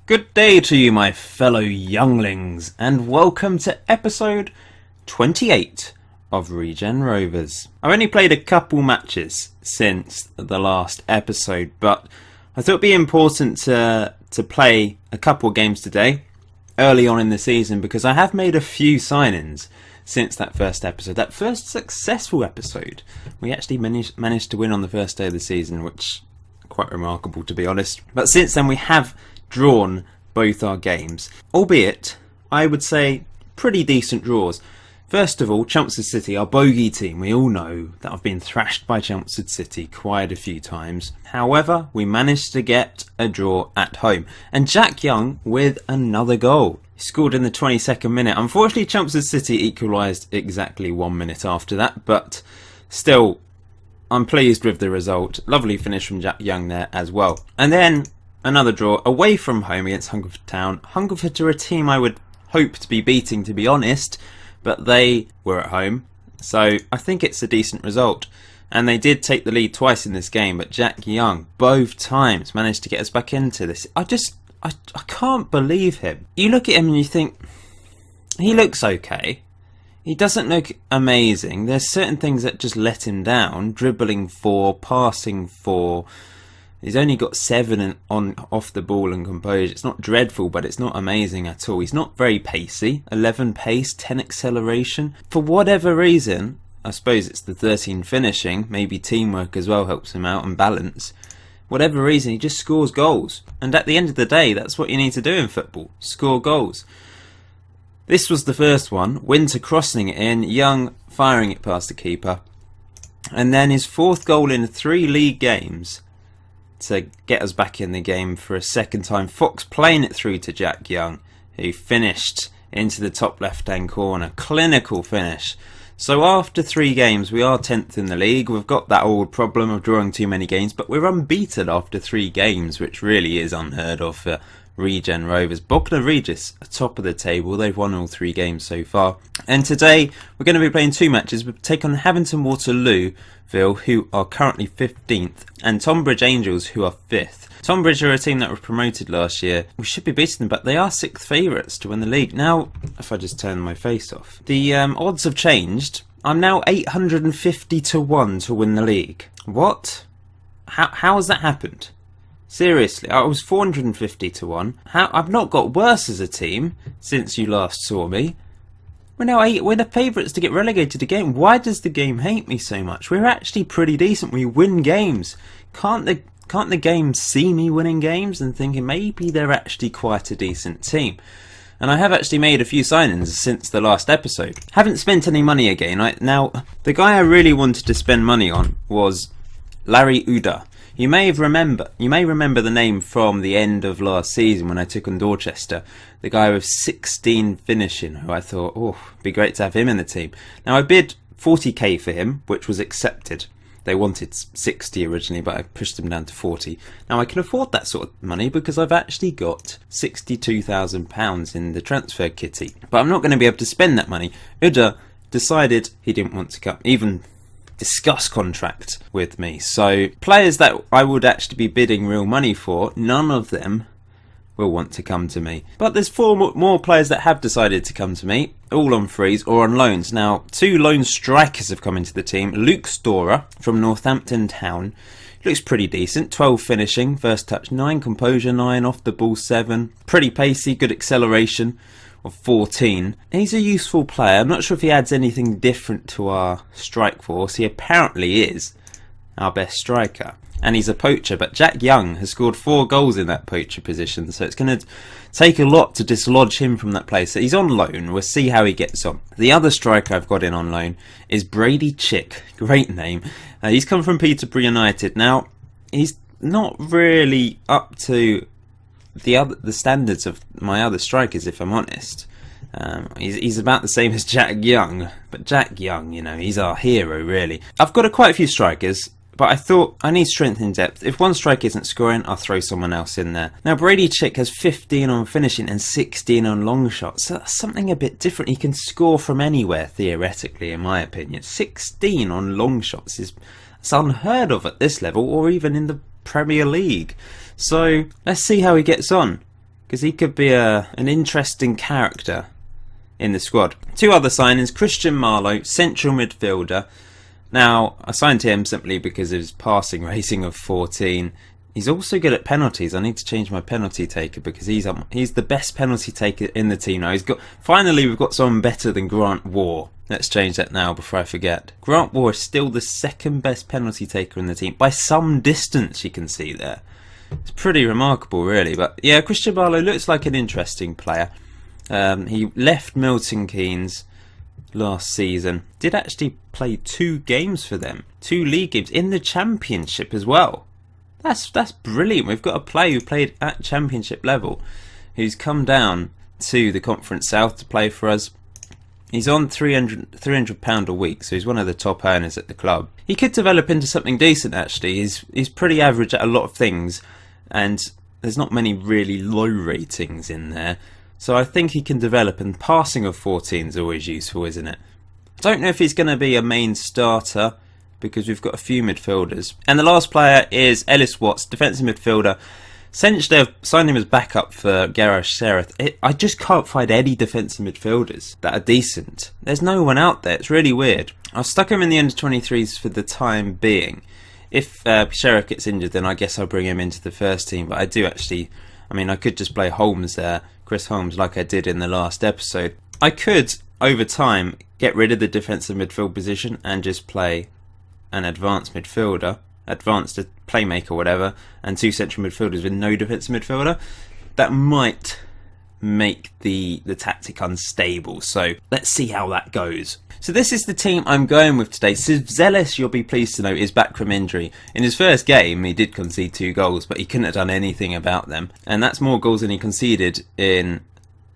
Good day to you, my fellow younglings, and welcome to episode 28 of Regen Rovers. I've only played a couple matches since the last episode, but I thought it'd be important to play a couple of games today, early on in the season, because I have made a few signings since that first episode, that first successful episode. We actually managed to win on the first day of the season, which is quite remarkable, to be honest. But since then we have drawn both our games, albeit I would say pretty decent draws. First of all, Chelmsford City, our bogey team. We all know that I've been thrashed by Chelmsford City quite a few times. However, we managed to get a draw at home, and Jack Young with another goal. He scored in the 22nd minute. Unfortunately, Chelmsford City equalised exactly 1 minute after that, but still, I'm pleased with the result. Lovely finish from Jack Young there as well. And then another draw away from home against Hungerford Town. Hungerford are a team I would hope to be beating, to be honest, but they were at home, so I think it's a decent result. And they did take the lead twice in this game, but Jack Young both times managed to get us back into this. I can't believe him. You look at him and you think, he looks okay. He doesn't look amazing. There's certain things that just let him down. Dribbling 4, passing 4. He's only got 7 off the ball and composure. It's not dreadful, but it's not amazing at all. He's not very pacey. 11 pace, 10 acceleration. For whatever reason, I suppose it's the 13 finishing. Maybe teamwork as well helps him out, and balance. Whatever reason, he just scores goals. And at the end of the day, that's what you need to do in football. Score goals. This was the first one. Winter crossing it in. Young firing it past the keeper. And then his 4th goal in 3 league games to get us back in the game for a second time. Fox playing it through to Jack Young, who finished into the top left hand corner. Clinical finish. So after 3 games we are 10th in the league. We've got that old problem of drawing too many games, but we're unbeaten after 3 games, which really is unheard of for Regen Rovers. Bognor Regis are top of the table. They've won all 3 games so far. And today we're going to be playing 2 matches. We'll take on Waterlooville, who are currently 15th, and Tonbridge Angels, who are 5th. Tonbridge are a team that were promoted last year. We should be beating them, but they are 6th favourites to win the league. Now, if I just turn my face off, the odds have changed. I'm now 850 to 1 to win the league. What? How has that happened? Seriously, I was 450 to 1. I've not got worse as a team since you last saw me. We're the favourites to get relegated again. Why does the game hate me so much? We're actually pretty decent. We win games. Can't the game see me winning games and thinking maybe they're actually quite a decent team? And I have actually made a few signings since the last episode. Haven't spent any money again. Now, the guy I really wanted to spend money on was Larry Uda. You may remember the name from the end of last season when I took on Dorchester. The guy with 16 finishing, who I thought, oh, it'd be great to have him in the team. Now I bid 40k for him, which was accepted. They wanted 60 originally, but I pushed them down to 40. Now I can afford that sort of money because I've actually got £62,000 in the transfer kitty. But I'm not going to be able to spend that money. Uda decided he didn't want to even discuss contract with me. So players that I would actually be bidding real money for, none of them will want to come to me. But there's 4 more players that have decided to come to me, all on frees or on loans. Now, 2 loan strikers have come into the team. Luke Storer from Northampton Town. Looks pretty decent. 12 finishing, first touch 9, composure 9, off the ball 7. Pretty pacey, good acceleration of 14. He's a useful player. I'm not sure if he adds anything different to our strike force. He apparently is our best striker. And he's a poacher, but Jack Young has scored 4 goals in that poacher position, so it's going to take a lot to dislodge him from that place. So he's on loan. We'll see how he gets on. The other striker I've got in on loan is Brady Chick. Great name. He's come from Peterborough United. Now, he's not really up to the standards of my other strikers, if I'm honest. He's about the same as Jack Young, but Jack Young, he's our hero, really. I've got quite a few strikers, but I thought I need strength in depth. If one striker isn't scoring, I'll throw someone else in there. Now, Brady Chick has 15 on finishing and 16 on long shots, so that's something a bit different. He can score from anywhere, theoretically, in my opinion. 16 on long shots is unheard of at this level, or even in the Premier League. So let's see how he gets on. because he could be an interesting character in the squad. Two other signings: Christian Marlowe, central midfielder. Now, I signed him simply because of his passing rating of 14. He's also good at penalties. I need to change my penalty taker because he's the best penalty taker in the team now. Finally, we've got someone better than Grant Waugh. Let's change that now before I forget. Grant Waugh is still the second best penalty taker in the team by some distance. You can see there. It's pretty remarkable, really. But yeah, Christian Marlowe looks like an interesting player. He left Milton Keynes last season. Did actually play 2 games for them, 2 league games in the Championship as well. That's brilliant. We've got a player who played at Championship level, who's come down to the Conference South to play for us. He's on £300 a week, so he's one of the top earners at the club. He could develop into something decent, actually. He's pretty average at a lot of things, and there's not many really low ratings in there. So I think he can develop, and passing of 14 is always useful, isn't it? I don't know if he's going to be a main starter, because we've got a few midfielders. And the last player is Ellis Watts, defensive midfielder. Essentially, I've signed him as backup for Gareth Sheriff. I just can't find any defensive midfielders that are decent. There's no one out there. It's really weird. I've stuck him in the under-23s for the time being. If Sheriff gets injured, then I guess I'll bring him into the first team. But I do actually... I could just play Holmes there, Chris Holmes, like I did in the last episode. I could, over time, get rid of the defensive midfield position and just play an advanced midfielder, advanced playmaker, whatever, and 2 central midfielders with no defensive midfielder. That might make the tactic unstable, so let's see how that goes. So this is the team I'm going with today. Zelis, you'll be pleased to know, is back from injury. In his first game, he did concede 2 goals, but he couldn't have done anything about them. And that's more goals than he conceded in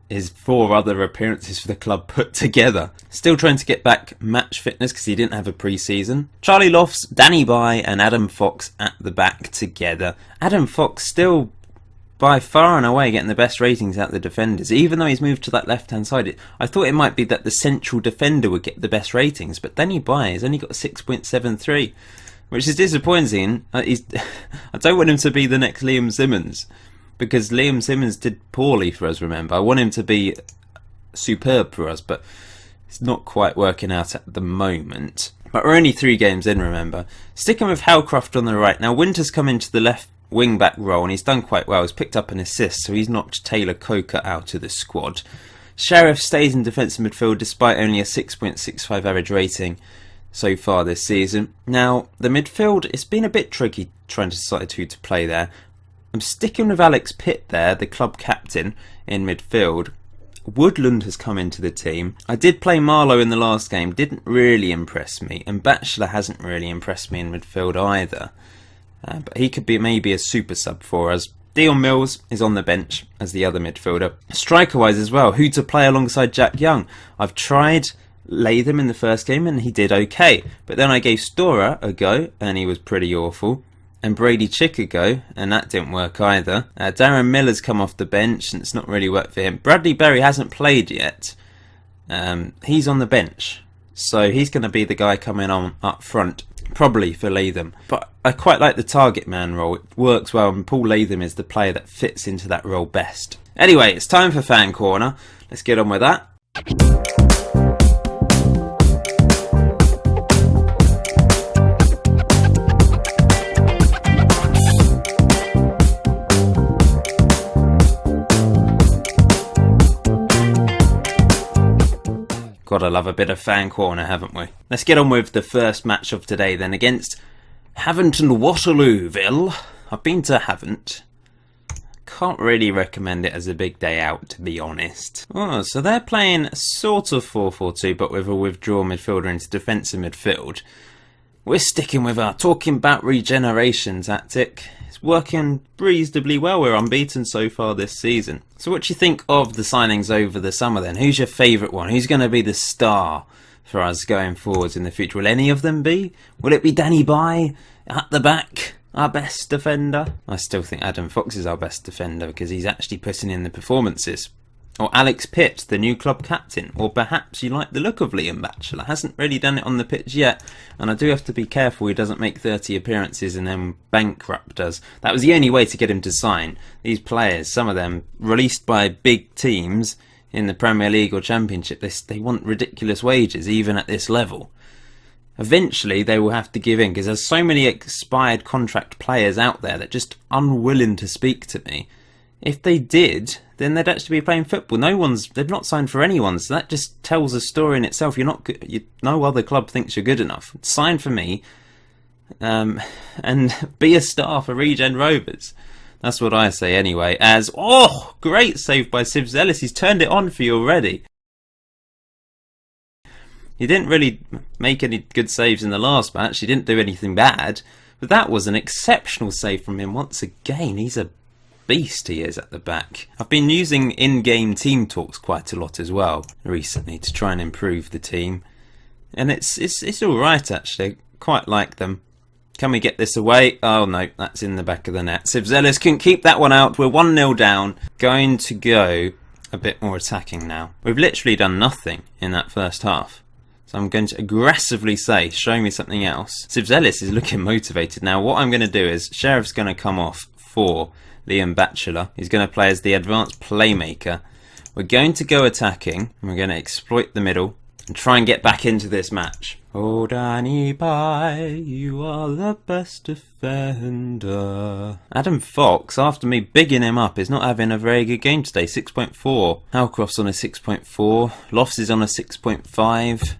his 4 other appearances for the club put together. Still trying to get back match fitness because he didn't have a pre-season. Charlie Lofts, Danny Bye and Adam Fox at the back together. Adam Fox still by far and away getting the best ratings out of the defenders, even though he's moved to that left-hand side. I thought it might be that the central defender would get the best ratings, but Danny Bye has only got 6.73, which is disappointing. I don't want him to be the next Liam Simmons, because Liam Simmons did poorly for us, remember. I want him to be superb for us, but it's not quite working out at the moment. But we're only 3 games in, remember. Sticking with Howcroft on the right. Now, Winter's come into the left wing-back role, and he's done quite well. He's picked up an assist, so he's knocked Taylor Coker out of the squad. Sheriff stays in defensive midfield despite only a 6.65 average rating so far this season. Now, the midfield, it's been a bit tricky trying to decide who to play there. I'm sticking with Alex Pitt there, the club captain, in midfield. Woodland has come into the team. I did play Marlowe in the last game, didn't really impress me, and Batchelor hasn't really impressed me in midfield either. But he could be maybe a super sub for us. Dion Mills is on the bench as the other midfielder. Striker-wise as well, who to play alongside Jack Young? I've tried Latham in the first game and he did okay. But then I gave Storer a go and he was pretty awful. And Brady Chick a go and that didn't work either. Darren Miller's come off the bench and it's not really worked for him. Bradley Berry hasn't played yet. He's on the bench. So he's going to be the guy coming on up front. Probably for Latham. But I quite like the target man role. It works well and Paul Latham is the player that fits into that role best. Anyway, it's time for Fan Corner. Let's get on with that. Gotta love a bit of Fan Corner, haven't we? Let's get on with the first match of today then, against Havant and Waterlooville. I've been to Havant. Can't really recommend it as a big day out, to be honest. Oh, so they're playing sort of 4-4-2, but with a withdrawn midfielder into defensive midfield. We're sticking with our talking about regeneration tactic. It's working reasonably well. We're unbeaten so far this season. So what do you think of the signings over the summer then? Who's your favourite one? Who's going to be the star for us going forwards in the future? Will any of them be? Will it be Danny Bye at the back, our best defender? I still think Adam Fox is our best defender because he's actually putting in the performances. Or Alex Pitt, the new club captain. Or perhaps you like the look of Liam Batchelor. Hasn't really done it on the pitch yet. And I do have to be careful he doesn't make 30 appearances and then bankrupt us. That was the only way to get him to sign. These players, some of them, released by big teams in the Premier League or Championship, they want ridiculous wages, even at this level. Eventually, they will have to give in, because there's so many expired contract players out there that are just unwilling to speak to me. If they did, then they'd actually be playing football. They've not signed for anyone, so that just tells a story in itself. No other club thinks you're good enough. Sign for me, and be a star for Regen Rovers. That's what I say anyway. Great save by Siv Zellis. He's turned it on for you already. He didn't really make any good saves in the last match. He didn't do anything bad, but that was an exceptional save from him once again. He's a beast, he is, at the back. I've been using in-game team talks quite a lot as well recently to try and improve the team, and it's all right actually. Quite like them. Can we get this away? Oh no, that's in the back of the net. Siv Zellis can keep that one out. We're 1-0 down. Going to go a bit more attacking now. We've literally done nothing in that first half. So I'm going to aggressively say, show me something else. Siv Zellis is looking motivated now. What I'm going to do is, Sheriff's going to come off for Liam Batchelor. He's going to play as the advanced playmaker. We're going to go attacking, and we're going to exploit the middle and try and get back into this match. Oh, Danny Bye, you are the best defender. Adam Fox, after me bigging him up, is not having a very good game today. 6.4. Halcroft's on a 6.4. Lofts is on a 6.5.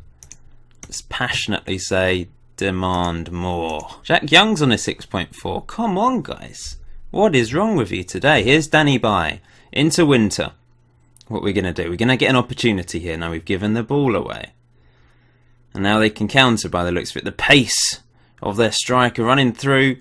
Let's passionately say, demand more. Jack Young's on a 6.4. Come on, guys. What is wrong with you today? Here's Danny Bye into Winter. What we're going to do? We're going to get an opportunity here. Now we've given the ball away. And now they can counter by the looks of it. The pace of their striker running through,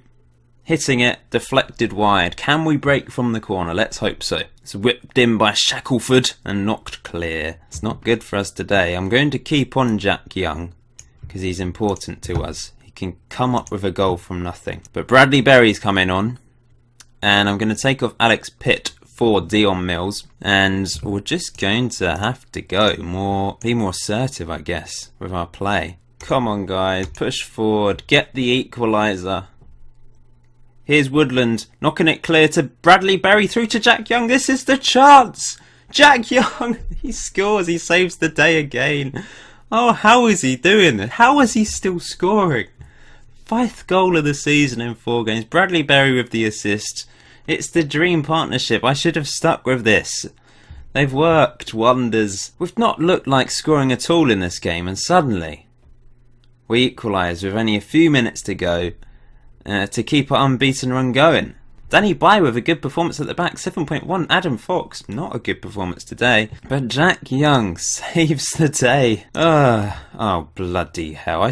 hitting it, deflected wide. Can we break from the corner? Let's hope so. It's whipped in by Shackelford and knocked clear. It's not good for us today. I'm going to keep on Jack Young because he's important to us. He can come up with a goal from nothing. But Bradley Berry's coming on. And I'm going to take off Alex Pitt for Dion Mills, and we're just going to have to be more assertive, I guess, with our play. Come on, guys, push forward, get the equaliser. Here's Woodland knocking it clear to Bradley Berry, through to Jack Young. This is the chance. Jack Young, he scores, he saves the day again. Oh, how is he doing this? How is he still scoring? 5th goal of the season in 4 games. Bradley Berry with the assist. It's the dream partnership. I should have stuck with this. They've worked wonders. We've not looked like scoring at all in this game, and suddenly we equalise with only a few minutes to go to keep our unbeaten run going. Danny Bye with a good performance at the back, 7.1. Adam Fox, not a good performance today. But Jack Young saves the day. Oh, bloody hell.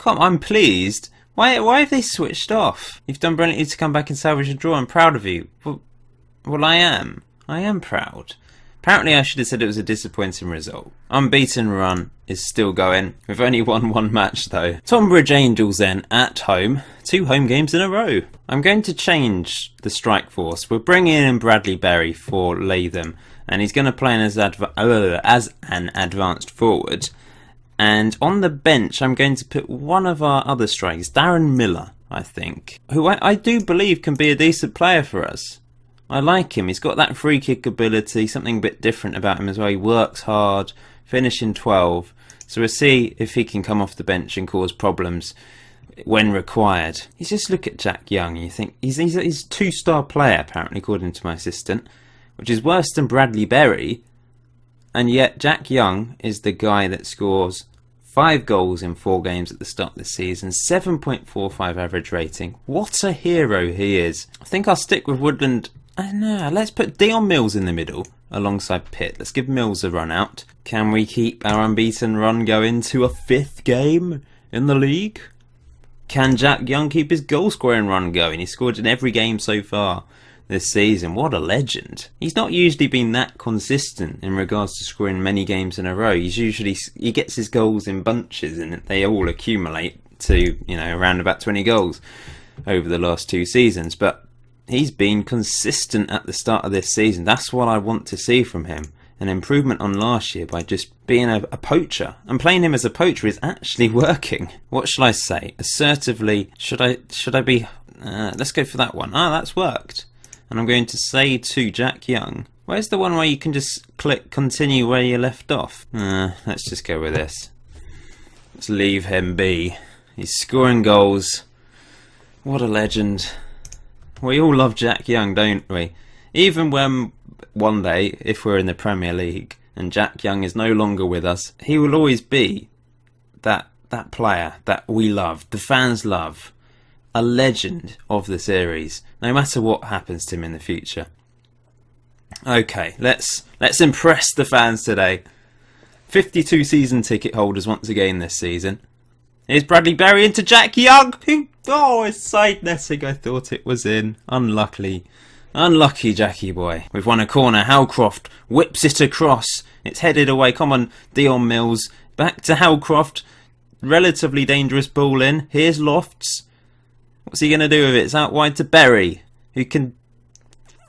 I'm pleased. Why have they switched off? You've done brilliantly to come back and salvage a draw. I'm proud of you. Well, I am. I am proud. Apparently I should have said it was a disappointing result. Unbeaten run is still going. We've only won 1 match though. Tonbridge Angels then at home. 2 home games in a row. I'm going to change the strike force. We're bringing in Bradley Berry for Latham. And he's going to play as an advanced forward. And on the bench, I'm going to put one of our other strikers, Darren Miller, I think, who I do believe can be a decent player for us. I like him. He's got that free kick ability, something a bit different about him as well. He works hard, finishing 12. So we'll see if he can come off the bench and cause problems when required. You just look at Jack Young and you think he's a 2-star player, apparently, according to my assistant, which is worse than Bradley Berry. And yet Jack Young is the guy that scores 5 goals in 4 games at the start of the season, 7.45 average rating. What a hero he is. I think I'll stick with Woodland. I don't know, let's put Dion Mills in the middle alongside Pitt. Let's give Mills a run out. Can we keep our unbeaten run going to a 5th game in the league? Can Jack Young keep his goal scoring run going? He's scored in every game so far this season. What a legend. He's not usually been that consistent in regards to scoring many games in a row. He gets his goals in bunches and they all accumulate to, around about 20 goals over the last 2 seasons. But he's been consistent at the start of this season. That's what I want to see from him. an improvement on last year by just being a poacher. And playing him as a poacher is actually working. What shall I say? Assertively, should I be... let's go for that one. That's worked. And I'm going to say to Jack Young... Where's the one where you can just click continue where you left off? Let's just go with this. Let's leave him be. He's scoring goals. What a legend. We all love Jack Young, don't we? Even when one day, if we're in the Premier League and Jack Young is no longer with us, he will always be that player that we love, the fans love, a legend of the series, no matter what happens to him in the future. Okay, let's impress the fans today. 52 season ticket holders once again this season. Here's Bradley Berry into Jack Young. It's side netting. I thought it was in. Unlucky Jackie boy. We've won a corner. Howcroft whips it across. It's headed away. Come on, Dion Mills. Back to Howcroft. Relatively dangerous ball in. Here's Lofts. What's he going to do with it? It's out wide to Berry, who can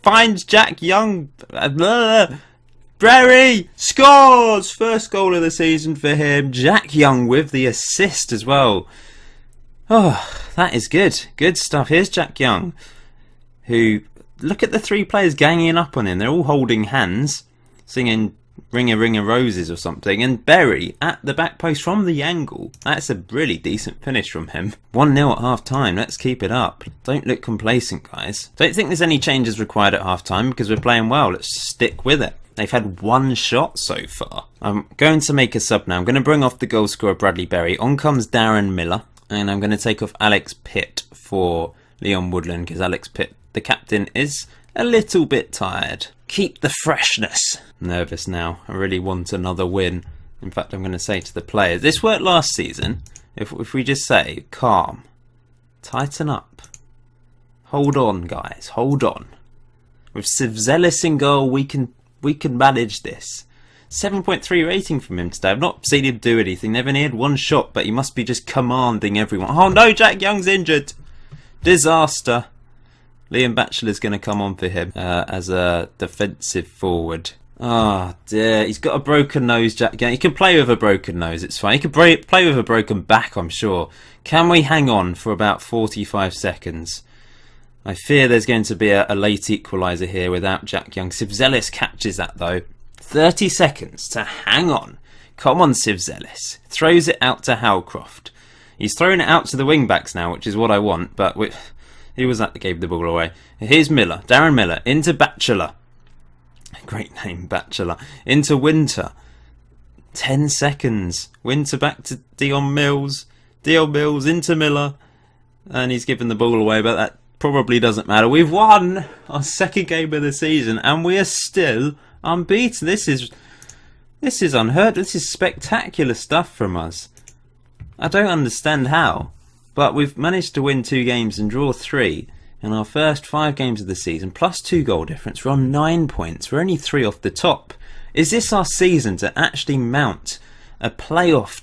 find Jack Young. Berry scores! First goal of the season for him. Jack Young with the assist as well. Oh, that is good. Good stuff. Here's Jack Young, who... Look at the three players ganging up on him. They're all holding hands, singing Ring a Roses or something. And Berry at the back post from the angle. That's a really decent finish from him. 1-0 at half time. Let's keep it up. Don't look complacent, guys. Don't think there's any changes required at half time because we're playing well. Let's stick with it. They've had one shot so far. I'm going to make a sub now. I'm going to bring off the goal scorer Bradley Berry. On comes Darren Miller. And I'm going to take off Alex Pitt for Leon Woodland because Alex Pitt, the captain, is a little bit tired. Keep the freshness. Nervous now. I really want another win. In fact, I'm going to say to the players, this worked last season. If we just say, calm, tighten up, hold on, guys, hold on. With Sivzelis in goal, we can manage this. 7.3 rating from him today. I've not seen him do anything. Never neared one shot, but he must be just commanding everyone. Oh no, Jack Young's injured. Disaster. Liam Batchelor's going to come on for him as a defensive forward. Oh dear, he's got a broken nose, Jack Young. He can play with a broken nose, it's fine. He can play with a broken back, I'm sure. Can we hang on for about 45 seconds? I fear there's going to be a late equaliser here without Jack Young. Sivzelis catches that though. 30 seconds to hang on. Come on, Sivzelis. Throws it out to Howcroft. He's throwing it out to the wing-backs now, which is what I want, but he was that that gave the ball away. Here's Miller. Darren Miller into Batchelor. Great name, Batchelor. Into Winter. 10 seconds. Winter back to Dion Mills. Dion Mills into Miller. And he's given the ball away, but that probably doesn't matter. We've won our second game of the season, and we are still unbeaten. This is unheard of. This is spectacular stuff from us. I don't understand how, but we've managed to win 2 games and draw 3 in our first 5 games of the season, plus 2 goal difference. We're on 9 points. We're only 3 off the top. Is this our season to actually mount a playoff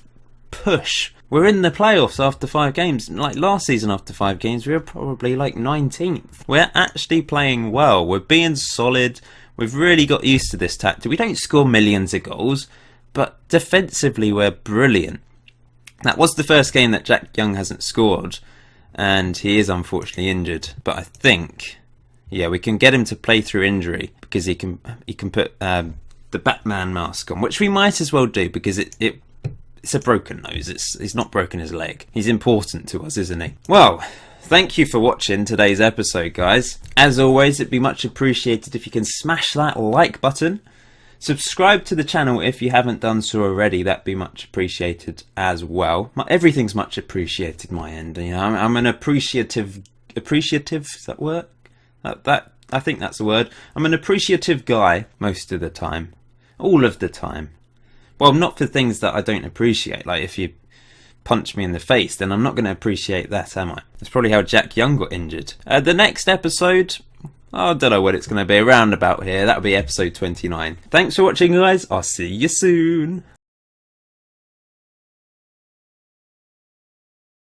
push? We're in the playoffs after 5 games. Like last season after 5 games, we were probably like 19th. We're actually playing well. We're being solid. We've really got used to this tactic. We don't score millions of goals, but defensively we're brilliant. That was the first game that Jack Young hasn't scored, and he is unfortunately injured. But I think, yeah, we can get him to play through injury because he can put the Batman mask on, which we might as well do because it's a broken nose. He's not broken his leg. He's important to us, isn't he? Well, thank you for watching today's episode, guys. As always, it'd be much appreciated if you can smash that like button. Subscribe to the channel if you haven't done so already. That'd be much appreciated as well. Everything's much appreciated my end. You know, I'm an appreciative. Is that word? That I think that's the word. I'm an appreciative guy most of the time, all of the time. Well, not for things that I don't appreciate. Like if you punch me in the face, then I'm not going to appreciate that, am I? That's probably how Jack Young got injured. The next episode, I don't know what it's going to be, around about here. That'll be episode 29. Thanks for watching, guys. I'll see you soon.